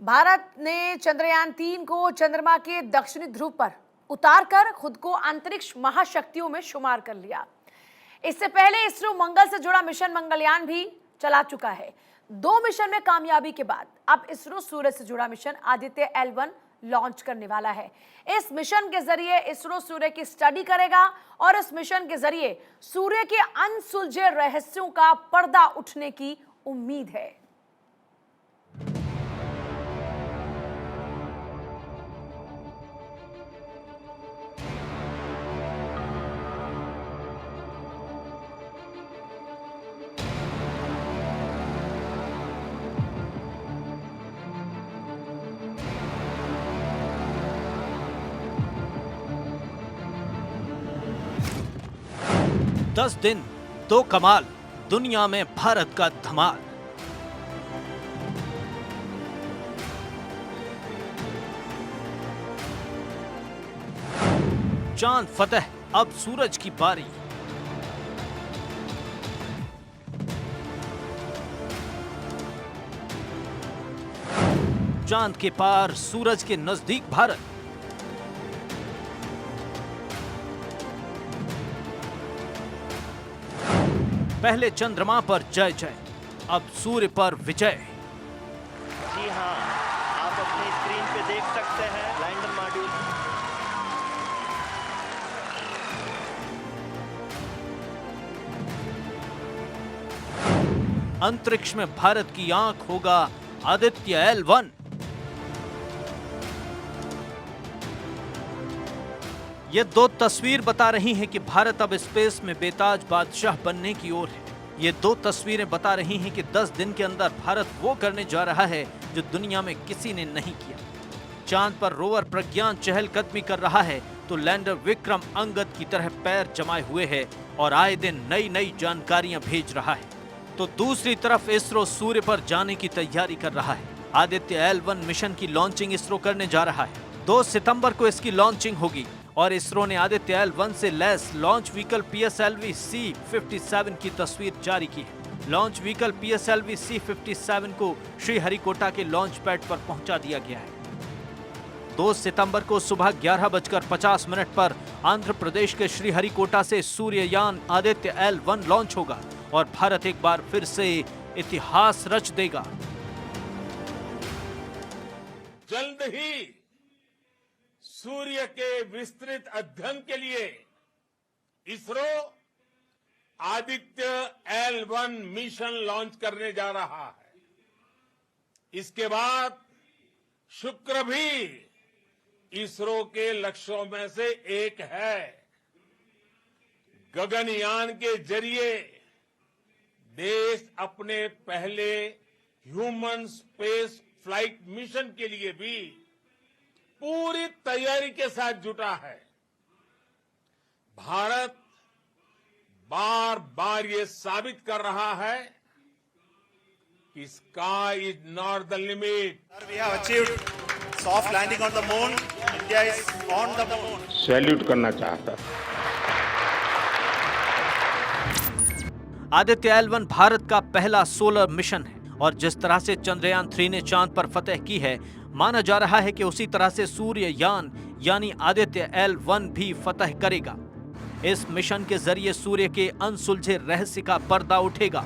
भारत ने चंद्रयान-3 को चंद्रमा के दक्षिणी ध्रुव पर उतारकर खुद को अंतरिक्ष महाशक्तियों में शुमार कर लिया। इससे पहले इसरो मंगल से जुड़ा मिशन मंगलयान भी चला चुका है। 2 मिशन में कामयाबी के बाद अब इसरो सूर्य से जुड़ा मिशन आदित्य L1 लॉन्च करने वाला है। इस मिशन के जरिए इसरो सूर्य की स्टडी करेगा और इस मिशन के जरिए सूर्य के अनसुलझे रहस्यों का पर्दा उठने की उम्मीद है। दस दिन 2 कमाल, दुनिया में भारत का धमाल। चांद फतेह, अब सूरज की बारी। चांद के पार, सूरज के नजदीक भारत। पहले चंद्रमा पर जय जय, अब सूर्य पर विजय। जी हाँ, आप अपनी स्क्रीन पे देख सकते हैं लैंडर मॉड्यूल। अंतरिक्ष में भारत की आंख होगा आदित्य L1। ये 2 तस्वीर बता रही हैं कि भारत अब स्पेस में बेताज बादशाह बनने की ओर है। ये 2 तस्वीरें बता रही हैं कि 10 दिन के अंदर भारत वो करने जा रहा है जो दुनिया में किसी ने नहीं किया। चांद पर रोवर प्रज्ञान चहलकदमी कर रहा है तो लैंडर विक्रम अंगद की तरह पैर जमाए हुए है और आए दिन नई नई जानकारियां भेज रहा है। तो दूसरी तरफ इसरो सूर्य पर जाने की तैयारी कर रहा है। आदित्य L1 मिशन की लॉन्चिंग इसरो करने जा रहा है। 2 सितंबर को इसकी लॉन्चिंग होगी और इसरो ने आदित्य L1 से lace launch vehicle PSLV C-57 की तस्वीर जारी की है। लॉन्च व्हीकल PSLV C-57 को श्रीहरिकोटा के लॉन्च पैड पर पहुंचा दिया गया है। 2 सितंबर को सुबह 11:50 पर आंध्र प्रदेश के श्रीहरिकोटा से सूर्ययान आदित्य L1 लॉन्च होगा और भारत एक बार फिर से इतिहास रच देगा। जल्द ही सूर्य के विस्तृत अध्ययन के लिए ISRO Aditya L1 mission launch करने जा रहा है। इसके बाद शुक्र भी इसरो के लक्ष्यों में से एक है। गगनयान के जरिए देश अपने पहले ह्यूमन स्पेस फ्लाइट मिशन के लिए भी पूरी तैयारी के साथ जुटा है। भारत बार बार ये साबित कर रहा है कि sky is not the limit. We have achieved soft landing on the moon. India is on the moon. Salute करना चाहता। आदित्य L1 भारत का पहला सोलर मिशन है और जिस तरह से चंद्रयान-3 ने चांद पर फतह की है, माना जा रहा है कि उसी तरह से सूर्ययान यानी आदित्य L1 भी फतह करेगा। इस मिशन के जरिए सूर्य के अनसुलझे रहस्य का पर्दा उठेगा।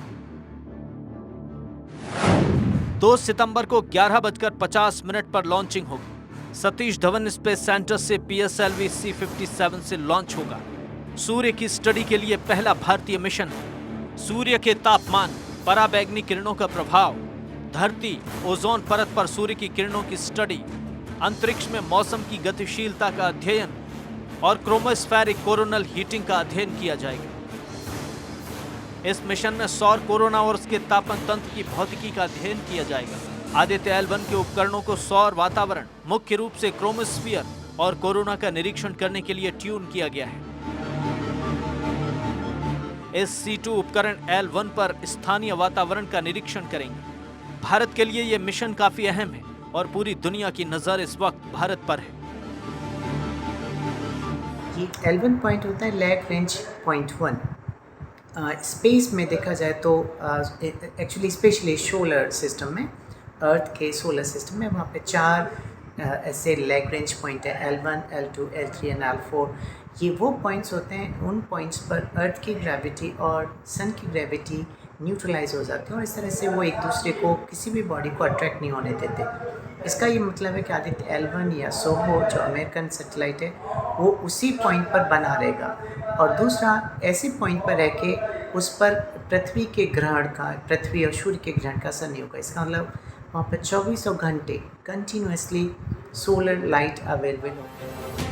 2 सितंबर को 11:50 पर लॉन्चिंग होगी। सतीश धवन स्पेस सेंटर से PSLV C-57 से लॉन्च होगा। सूर्य की स्टडी के लिए पहला भारतीय मिशन है। सूर्य के तापमान, पराबैंगनी किरणों का प्रभाव, धरती, ओजोन परत पर सूर्य की किरणों की स्टडी, अंतरिक्ष में मौसम की गतिशीलता का अध्ययन और क्रोमोस्फेरिक कोरोनल हीटिंग का अध्ययन किया जाएगा। इस मिशन में सौर कोरोना और उसके तापन तंत्र की भौतिकी का अध्ययन किया जाएगा। आदित्य L1 के उपकरणों को सौर वातावरण, मुख्य रूप से क्रोमोस्फीयर और कोरोना का निरीक्षण करने के लिए ट्यून किया गया है। इस C2 उपकरण L1 पर स्थानीय वातावरण का निरीक्षण करेंगे। भारत के लिए यह मिशन काफी अहम है और पूरी दुनिया की नजर इस वक्त भारत पर है। ये L1 पॉइंट होता है लैग रेंज पॉइंट 1। स्पेस में देखा जाए तो एक्चुअली स्पेशली सोलर सिस्टम में अर्थ के सोलर सिस्टम में। वहाँ पे 4 ऐसे लैग्रेंज पॉइंट है, L1, L2, L3 and L4। ये वो पॉइंट्स होते हैं, उन पॉइंट्स पर अर्थ की ग्रेविटी और सन की ग्रेविटी न्यूट्रलाइज हो जाती है और इस तरह से वो एक दूसरे को, किसी भी बॉडी को अट्रैक्ट नहीं होने देते। इसका ये मतलब है कि आदित्य L1 या सोहो जो अमेरिकन सैटेलाइट है वो उसी पॉइंट पर बना रहेगा, और दूसरा ऐसे पॉइंट पर रह के उस पर पृथ्वी के ग्रहण का, पृथ्वी और सूर्य के ग्रहण का असर नहीं होगा। इसका मतलब वहाँ पर 2400 घंटे कंटिन्यूसली सोलर लाइट अवेलेबल होगी।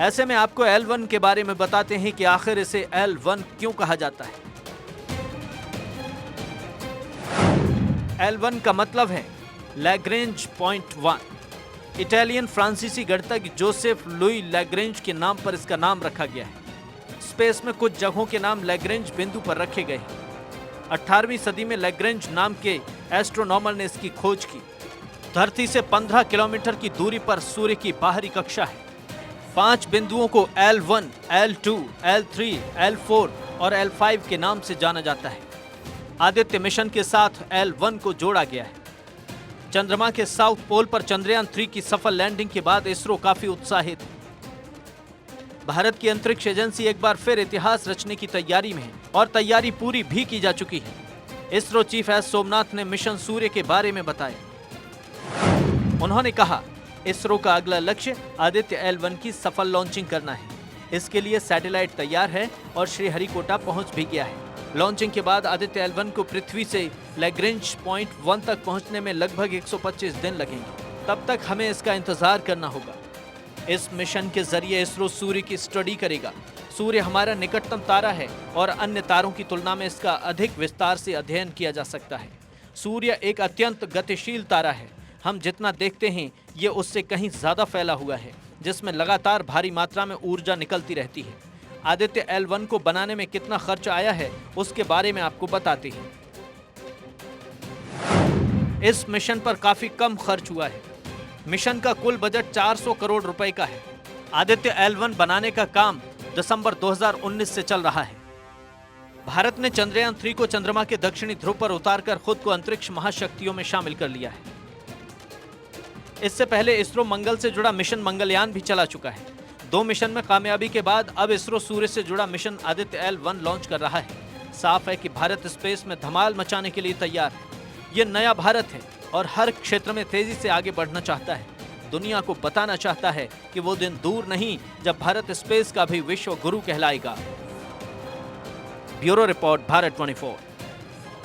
ऐसे में आपको L1 के बारे में बताते हैं कि आखिर इसे L1 क्यों कहा जाता है। L1 का मतलब है लैग्रेंज पॉइंट 1। इटालियन फ्रांसीसी गणितज्ञ जोसेफ लुई लैग्रेंज के नाम पर इसका नाम रखा गया है। स्पेस में कुछ जगहों के नाम लैग्रेंज बिंदु पर रखे गए हैं। 18वीं सदी में लैग्रेंज नाम के एस्ट्रोनॉमर ने इसकी खोज की। धरती से 15 किलोमीटर की दूरी पर सूर्य की बाहरी कक्षा है। 5 बिंदुओं को L1, L2, L3, L4 और L5 के नाम से जाना जाता है। आदित्य मिशन के साथ L1 को जोड़ा गया है। चंद्रमा के साउथ पोल पर चंद्रयान 3 की सफल लैंडिंग के बाद इसरो काफी उत्साहित है। भारत की अंतरिक्ष एजेंसी एक बार फिर इतिहास रचने की तैयारी में है और तैयारी पूरी भी की जा चुकी है। इसरो चीफ एस सोमनाथ ने मिशन सूर्य के बारे में बताया। उन्होंने कहा, इसरो का अगला लक्ष्य आदित्य L1 की सफल लॉन्चिंग करना है। इसके लिए सैटेलाइट तैयार है और श्रीहरिकोटा पहुंच भी गया है। लॉन्चिंग के बाद आदित्य L1 को पृथ्वी से लैग्रेंज पॉइंट 1 तक पहुंचने में लगभग 125 दिन लगेंगे। तब तक हमें इसका इंतजार करना होगा। इस मिशन के जरिए इसरो सूर्य की स्टडी करेगा। सूर्य हमारा निकटतम तारा है और अन्य तारों की तुलना में इसका अधिक विस्तार से अध्ययन किया जा सकता है। सूर्य एक अत्यंत गतिशील तारा है। हम जितना देखते हैं ये उससे कहीं ज्यादा फैला हुआ है, जिसमें लगातार भारी मात्रा में ऊर्जा निकलती रहती है। आदित्य L1 को बनाने में कितना खर्च आया है उसके बारे में आपको बताते हैं। इस मिशन पर काफी कम खर्च हुआ है। मिशन का कुल बजट 400 करोड़ रुपए का है। आदित्य L1 बनाने का काम दिसंबर 2019 से चल रहा है। भारत ने चंद्रयान 3 को चंद्रमा के दक्षिणी ध्रुव पर उतारकर खुद को अंतरिक्ष महाशक्तियों में शामिल कर लिया है। इससे पहले इसरो मंगल से जुड़ा मिशन मंगलयान भी चला चुका है। 2 मिशन में कामयाबी के बाद अब इसरो सूर्य से जुड़ा मिशन आदित्य L1 लॉन्च कर रहा है। साफ है कि भारत स्पेस में धमाल मचाने के लिए तैयार है। ये नया भारत है और हर क्षेत्र में तेजी से आगे बढ़ना चाहता है। दुनिया को बताना चाहता है कि वो दिन दूर नहीं जब भारत स्पेस का भी विश्व गुरु कहलाएगा। Bureau report, Bharat 24।